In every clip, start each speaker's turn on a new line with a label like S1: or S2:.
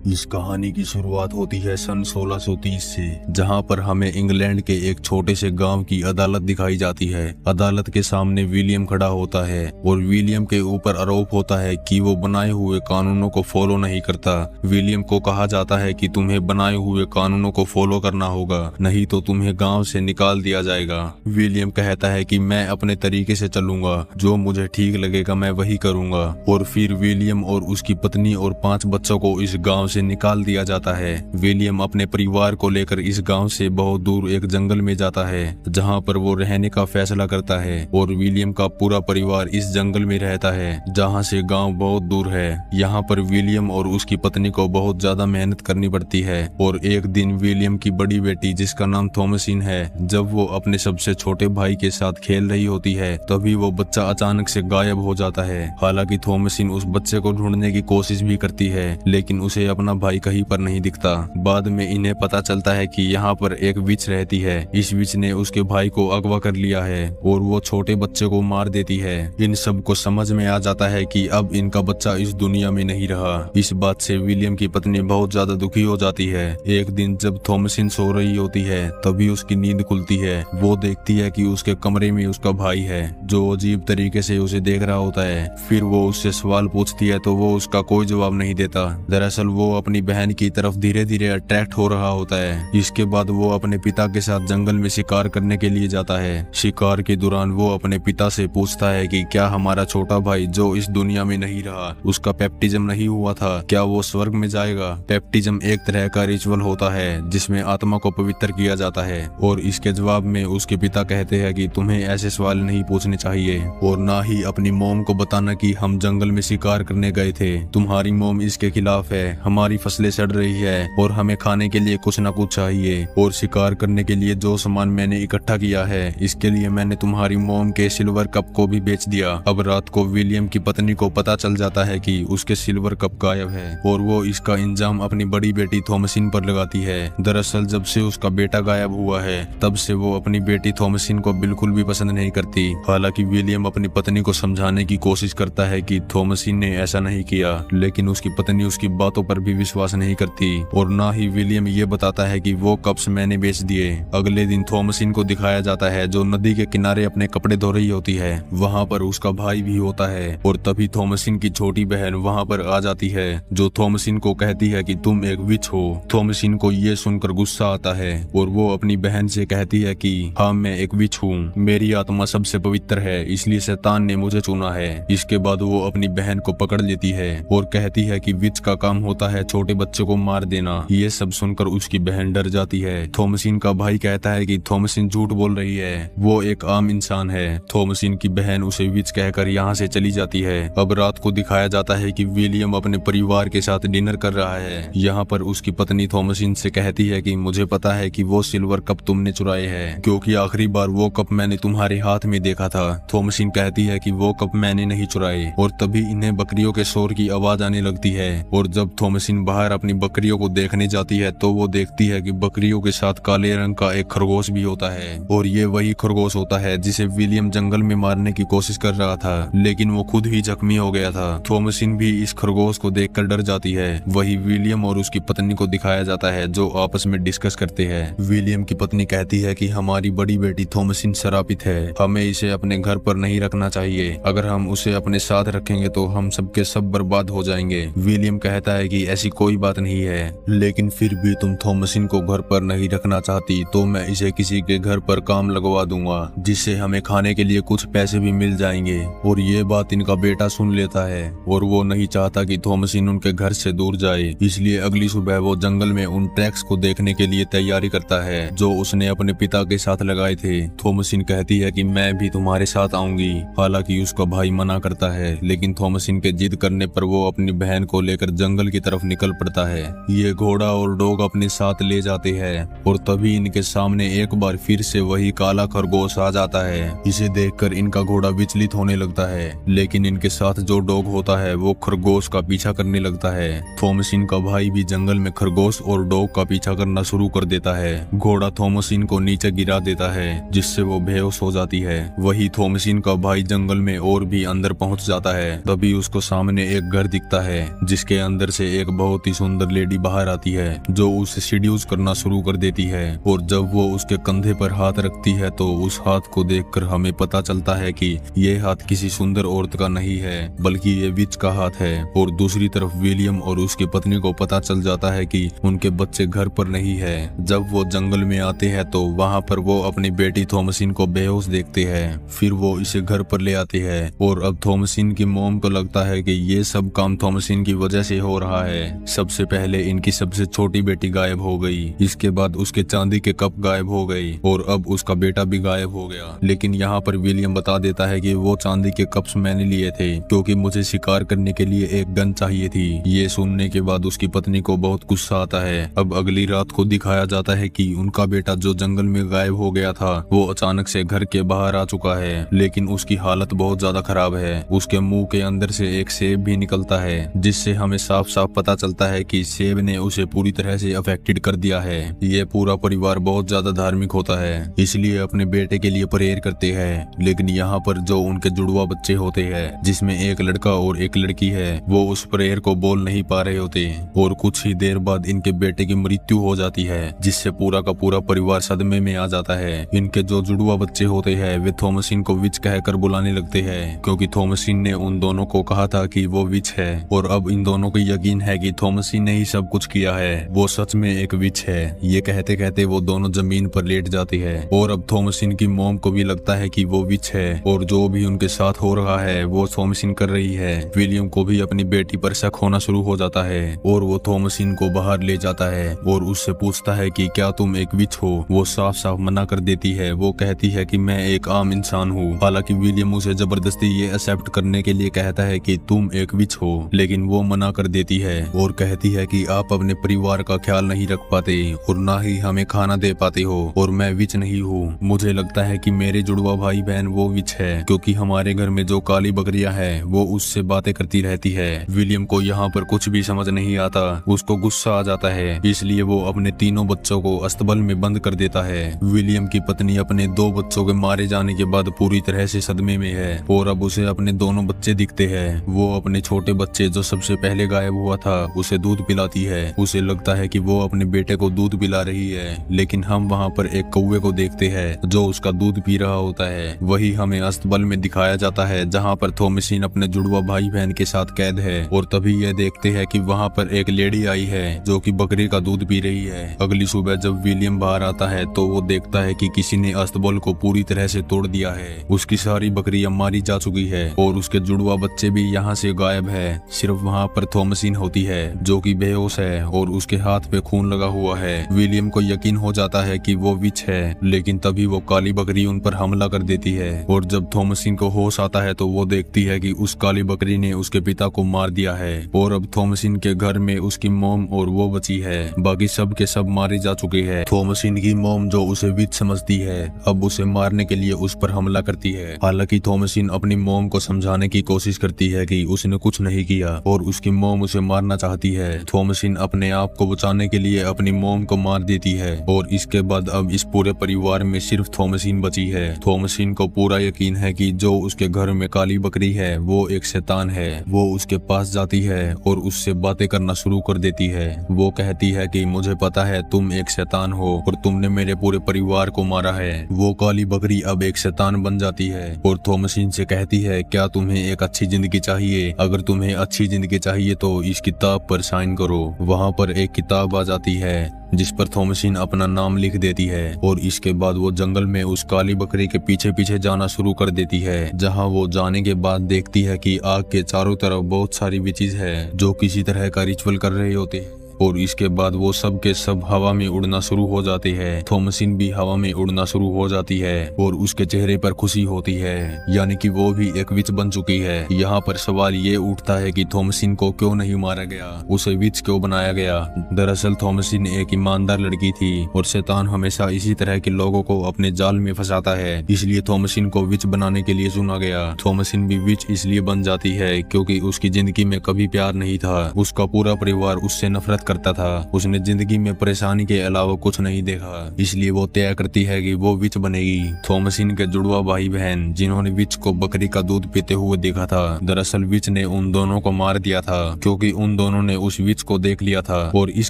S1: इस कहानी की शुरुआत होती है सन 1630 से, जहां पर हमें इंग्लैंड के एक छोटे से गांव की अदालत दिखाई जाती है। अदालत के सामने विलियम खड़ा होता है और विलियम के ऊपर आरोप होता है कि वो बनाए हुए कानूनों को फॉलो नहीं करता। विलियम को कहा जाता है कि तुम्हें बनाए हुए कानूनों को फॉलो करना होगा, नहीं तो तुम्हें गाँव से निकाल दिया जाएगा। विलियम कहता है कि मैं अपने तरीके से चलूंगा, जो मुझे ठीक लगेगा मैं वही करूंगा। और फिर विलियम और उसकी पत्नी और 5 बच्चों को इस गांव से निकाल दिया जाता है। विलियम अपने परिवार को लेकर इस गांव से बहुत दूर एक जंगल में जाता है, जहां पर वो रहने का फैसला करता है। और विलियम का पूरा परिवार इस जंगल में रहता है, जहां से गांव बहुत दूर है। यहाँ पर विलियम और उसकी पत्नी को बहुत ज्यादा मेहनत करनी पड़ती है। और एक दिन विलियम की बड़ी बेटी, जिसका नाम थॉमसिन है, जब वो अपने सबसे छोटे भाई के साथ खेल रही होती है, तभी वो बच्चा अचानक से गायब हो जाता है। हालांकि थॉमसिन उस बच्चे को ढूंढने की कोशिश भी करती है, लेकिन उसे अपना भाई कहीं पर नहीं दिखता। बाद में इन्हें पता चलता है कि यहाँ पर एक विच रहती है। इस विच ने उसके भाई को अगवा कर लिया है और वो छोटे बच्चे को मार देती है। इन सब को समझ में आ जाता है कि अब इनका बच्चा इस दुनिया में नहीं रहा। इस बात से विलियम की पत्नी बहुत ज्यादा दुखी हो जाती है। एक दिन जब थॉमसिन सो रही होती है, तभी उसकी नींद खुलती है। वो देखती है कि उसके कमरे में उसका भाई है, जो अजीब तरीके से उसे देख रहा होता है। फिर वो उससे सवाल पूछती है तो वो उसका कोई जवाब नहीं देता। दरअसल वो अपनी बहन की तरफ धीरे धीरे अट्रैक्ट हो रहा होता है। इसके बाद वो अपने पिता के साथ जंगल में शिकार करने के लिए जाता है। शिकार के दौरान वो अपने पिता से पूछता है कि क्या हमारा छोटा भाई, जो इस दुनिया में नहीं रहा, उसका बैप्टिज्म नहीं हुआ था, क्या वो स्वर्ग में जाएगा? बैप्टिज्म एक तरह का रिचुअल होता है जिसमें आत्मा को पवित्र किया जाता है। और इसके जवाब में उसके पिता कहते हैं कि तुम्हें ऐसे सवाल नहीं पूछने चाहिए और ना ही अपनी मॉम को बताना कि हम जंगल में शिकार करने गए थे। तुम्हारी मॉम इसके खिलाफ है, हमारी फसलें सड़ रही है और हमें खाने के लिए कुछ ना कुछ चाहिए। और शिकार करने के लिए जो सामान मैंने इकट्ठा किया है, इसके लिए मैंने तुम्हारी मॉम के सिल्वर कप को भी बेच दिया। अब रात को विलियम की पत्नी को पता चल जाता है कि उसके सिल्वर कप गायब है और वो इसका इंजाम अपनी बड़ी बेटी थॉमसिन पर लगाती है। दरअसल जब से उसका बेटा गायब हुआ है, तब से वो अपनी बेटी थॉमसिन को बिल्कुल भी पसंद नहीं करती। हालांकि विलियम अपनी पत्नी को समझाने की कोशिश करता है कि थॉमसिन ने ऐसा नहीं किया, लेकिन उसकी पत्नी उसकी बातों पर भी विश्वास नहीं करती। और ना ही विलियम ये बताता है कि वो कप्स मैंने बेच दिए। अगले दिन थॉमसिन को दिखाया जाता है, जो नदी के किनारे अपने कपड़े धो रही होती है। वहाँ पर उसका भाई भी होता है और तभी थॉमसिन की छोटी बहन वहाँ पर आ जाती है, जो थॉमसिन को कहती है कि तुम एक विच हो। थॉमसिन को ये सुनकर गुस्सा आता है और वो अपनी बहन से कहती है कि हाँ, मैं एक विच हूँ, मेरी आत्मा सबसे पवित्र है, इसलिए शैतान ने मुझे चुना है। इसके बाद वो अपनी बहन को पकड़ लेती है और कहती है कि विच का काम होता है छोटे बच्चे को मार देना। ये सब सुनकर उसकी बहन डर जाती है। थॉमसिन का भाई कहता है कि थॉमसिन झूठ बोल रही है, वो एक आम इंसान है। थॉमसिन की बहन उसे विच कहकर यहाँ से चली जाती है। अब रात को दिखाया जाता है कि विलियम अपने परिवार के साथ डिनर कर रहा है। यहाँ पर उसकी पत्नी थॉमसिन से कहती है कि मुझे पता है कि वो सिल्वर कप तुमने चुराए हैं, क्योंकि आखिरी बार वो कप मैंने तुम्हारे हाथ में देखा था। थॉमसिन कहती है कि वो कप मैंने नहीं चुराए। और तभी इन्हें बकरियों के शोर की आवाज आने लगती है। और जब थॉमसिन बाहर अपनी बकरियों को देखने जाती है, तो वो देखती है कि बकरियों के साथ काले रंग का एक खरगोश भी होता है। और ये वही खरगोश होता है जिसे विलियम जंगल में मारने की कोशिश कर रहा था, लेकिन वो खुद ही जख्मी हो गया था। थॉमसिन भी इस खरगोश को देखकर डर जाती है। वही विलियम और उसकी पत्नी को दिखाया जाता है, जो आपस में डिस्कस करते हैं। विलियम की पत्नी कहती है कि हमारी बड़ी बेटी थॉमसिन शरापित है, हमें इसे अपने घर पर नहीं रखना चाहिए। अगर हम उसे अपने साथ रखेंगे तो हम सबके सब बर्बाद हो जाएंगे। विलियम कहता है कि ऐसी कोई बात नहीं है, लेकिन फिर भी तुम थॉमसिन को घर पर नहीं रखना चाहती तो मैं इसे किसी के घर पर काम लगवा दूंगा, जिससे हमें खाने के लिए कुछ पैसे भी मिल जाएंगे। और ये बात इनका बेटा सुन लेता है और वो नहीं चाहता कि थॉमसिन उनके घर से दूर जाए, इसलिए अगली सुबह वो जंगल में उन ट्रैक्स को देखने के लिए तैयारी करता है, जो उसने अपने पिता के साथ लगाए थे। थॉमसिन कहती है कि मैं भी तुम्हारे साथ आऊंगी। हालांकि उसका भाई मना करता है, लेकिन थॉमसिन के जिद करने पर वो अपनी बहन को लेकर जंगल की तरफ निकल पड़ता है। ये घोड़ा और डॉग अपने साथ ले जाते हैं और तभी इनके सामने एक बार फिर से वही काला खरगोश आ जाता है। इसे देखकर इनका घोड़ा विचलित होने लगता है, लेकिन इनके साथ जो डॉग होता है वो खरगोश का पीछा करने लगता है। थॉमसिन का भाई भी जंगल में खरगोश और डॉग का पीछा करना शुरू कर देता है। घोड़ा थॉमसिन को नीचे गिरा देता है, जिससे वो बेहोश हो जाती है। वही थॉमसिन का भाई जंगल में और भी अंदर पहुंच जाता है। तभी उसको सामने एक घर दिखता है, जिसके अंदर से एक एक बहुत ही सुंदर लेडी बाहर आती है जो उसे सीड्यूस करना शुरू कर देती है। और जब वो उसके कंधे पर हाथ रखती है तो उस हाथ को देखकर हमें पता चलता है कि ये हाथ किसी सुंदर औरत का नहीं है बल्कि ये विच का हाथ है। और दूसरी तरफ विलियम और उसकी पत्नी को पता चल जाता है कि उनके बच्चे घर पर नहीं है। जब वो जंगल में आते हैं तो वहाँ पर वो अपनी बेटी थॉमसिन को बेहोश देखते हैं। फिर वो इसे घर पर ले आते हैं और अब थॉमसिन की मॉम को लगता है कि ये सब काम थॉमसिन की वजह से हो रहा है। सबसे पहले इनकी सबसे छोटी बेटी गायब हो गई, इसके बाद उसके चांदी के कप गायब हो गए और अब उसका बेटा भी गायब हो गया। लेकिन यहाँ पर विलियम बता देता है कि वो चांदी के कप्स मैंने लिए थे क्योंकि मुझे शिकार करने के लिए एक गन चाहिए थी। ये सुनने के बाद उसकी पत्नी को बहुत गुस्सा आता है। अब अगली रात को दिखाया जाता है कि उनका बेटा जो जंगल में गायब हो गया था वो अचानक से घर के बाहर आ चुका है, लेकिन उसकी हालत बहुत ज्यादा खराब है। उसके मुंह के अंदर से एक सेब भी निकलता है जिससे हमें साफ साफ पता चलता है कि सेब ने उसे पूरी तरह से अफेक्टेड कर दिया है। ये पूरा परिवार बहुत ज्यादा धार्मिक होता है, इसलिए अपने बेटे के लिए प्रेयर करते हैं। लेकिन यहाँ पर जो उनके जुड़वा बच्चे होते हैं जिसमें एक लड़का और एक लड़की है वो उस प्रेयर को बोल नहीं पा रहे होते और कुछ ही देर बाद इनके बेटे की मृत्यु हो जाती है जिससे पूरा का पूरा परिवार सदमे में आ जाता है। इनके जो जुड़वा बच्चे होते हैं वे थॉमसिन को विच कहकर बुलाने लगते हैं क्योंकि थॉमसिन ने उन दोनों को कहा था कि वो विच है और अब इन दोनों को यकीन है कि थॉमसिन ने ही सब कुछ किया है, वो सच में एक विच है। ये कहते कहते वो दोनों जमीन पर लेट जाते हैं और अब थॉमसिन की मॉम को भी लगता है कि वो विच है और जो भी उनके साथ हो रहा है वो थॉमसिन कर रही है। विलियम को भी अपनी बेटी पर शक होना शुरू हो जाता है और वो थॉमसिन को बाहर ले जाता है और उससे पूछता है कि क्या तुम एक विच हो। वो साफ साफ मना कर देती है, वो कहती है कि मैं एक आम इंसान हूँ। हालांकि विलियम उसे जबरदस्ती ये एक्सेप्ट करने के लिए कहता है कि तुम एक विच हो, लेकिन वो मना कर देती है और कहती है कि आप अपने परिवार का ख्याल नहीं रख पाते और ना ही हमें खाना दे पाते हो और मैं विच नहीं हूँ। मुझे लगता है कि मेरे जुड़वा भाई बहन वो विच है क्योंकि हमारे घर में जो काली बकरियां है वो उससे बातें करती रहती है। विलियम को यहाँ पर कुछ भी समझ नहीं आता, उसको गुस्सा आ जाता है, इसलिए वो अपने तीनों बच्चों को अस्तबल में बंद कर देता है। विलियम की पत्नी अपने 2 बच्चों के मारे जाने के बाद पूरी तरह से सदमे में है और अब उसे अपने दोनों बच्चे दिखते हैं। वो अपने छोटे बच्चे जो सबसे पहले गायब हुआ था उसे दूध पिलाती है। उसे लगता है कि वो अपने बेटे को दूध पिला रही है, लेकिन हम वहाँ पर एक कौवे को देखते हैं जो उसका दूध पी रहा होता है। वही हमें अस्तबल में दिखाया जाता है जहाँ पर थॉमसिन अपने जुड़वा भाई बहन के साथ कैद है और तभी यह देखते हैं कि वहाँ पर एक लेडी आई है जो कि बकरी का दूध पी रही है। अगली सुबह जब विलियम बाहर आता है तो वो देखता है कि किसी ने अस्तबल को पूरी तरह से तोड़ दिया है। उसकी सारी बकरियां मारी जा चुकी है और उसके जुड़वा बच्चे भी यहाँ से गायब है। सिर्फ वहाँ पर थॉमसिन होती है जो कि बेहोश है और उसके हाथ पे खून लगा हुआ है। विलियम को यकीन हो जाता है कि वो विच है, लेकिन तभी वो काली बकरी उन पर हमला कर देती है और जब थॉमसिन को होश आता है तो वो देखती है कि उस काली बकरी ने उसके पिता को मार दिया है और अब थॉमसिन के घर में उसकी मॉम और वो बची है, बाकी सब के सब मारे जा चुके हैं। थॉमसिन की मॉम जो उसे विच समझती है अब उसे मारने के लिए उस पर हमला करती है। हालांकि थॉमसिन अपनी मॉम को समझाने की कोशिश करती है कि उसने कुछ नहीं किया और उसकी मॉम उसे मारना चाहती है। थॉमसिन अपने आप को बचाने के लिए अपनी मॉम को मार देती है और इसके बाद अब इस पूरे परिवार में सिर्फ थॉमसिन बची है। थॉमसिन को पूरा यकीन है कि जो उसके घर में काली बकरी है वो एक शैतान है। वो उसके पास जाती है और उससे बातें करना शुरू कर देती है। वो कहती है कि मुझे पता है तुम एक शैतान हो और तुमने मेरे पूरे परिवार को मारा है। वो काली बकरी अब एक शैतान बन जाती है और थॉमसिन से कहती है क्या तुम्हें एक अच्छी जिंदगी चाहिए? अगर तुम्हें अच्छी जिंदगी चाहिए तो इस किताब पर साइन करो। वहाँ पर एक किताब आ जाती है जिस पर थॉमसिन अपना नाम लिख देती है और इसके बाद वो जंगल में उस काली बकरी के पीछे पीछे जाना शुरू कर देती है। जहां वो जाने के बाद देखती है कि आग के चारों तरफ बहुत सारी विचेस है जो किसी तरह का रिचुअल कर रहे होते हैं और इसके बाद वो सब के सब हवा में उड़ना शुरू हो जाते हैं। थॉमसिन भी हवा में उड़ना शुरू हो जाती है और उसके चेहरे पर खुशी होती है, यानी कि वो भी एक विच बन चुकी है। यहाँ पर सवाल ये उठता है कि थॉमसिन को क्यों नहीं मारा गया, उसे विच क्यों बनाया गया? दरअसल थॉमसिन एक ईमानदार लड़की थी और शैतान हमेशा इसी तरह के लोगों को अपने जाल में फंसाता है, इसलिए थॉमसिन को विच बनाने के लिए चुना गया। थॉमसिन भी विच इसलिए बन जाती है क्योंकि उसकी जिंदगी में कभी प्यार नहीं था। उसका पूरा परिवार उससे नफरत करता था। उसने जिंदगी में परेशानी के अलावा कुछ नहीं देखा, इसलिए वो तय करती है कि वो विच बनेगी। थॉमसिन के जुड़वा भाई बहन जिन्होंने विच को बकरी का दूध पीते हुए देखा था, दरअसल विच ने उन दोनों को मार दिया था क्योंकि उन दोनों ने उस विच को देख लिया था। और इस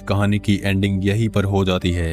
S1: कहानी की एंडिंग यहीं पर हो जाती है।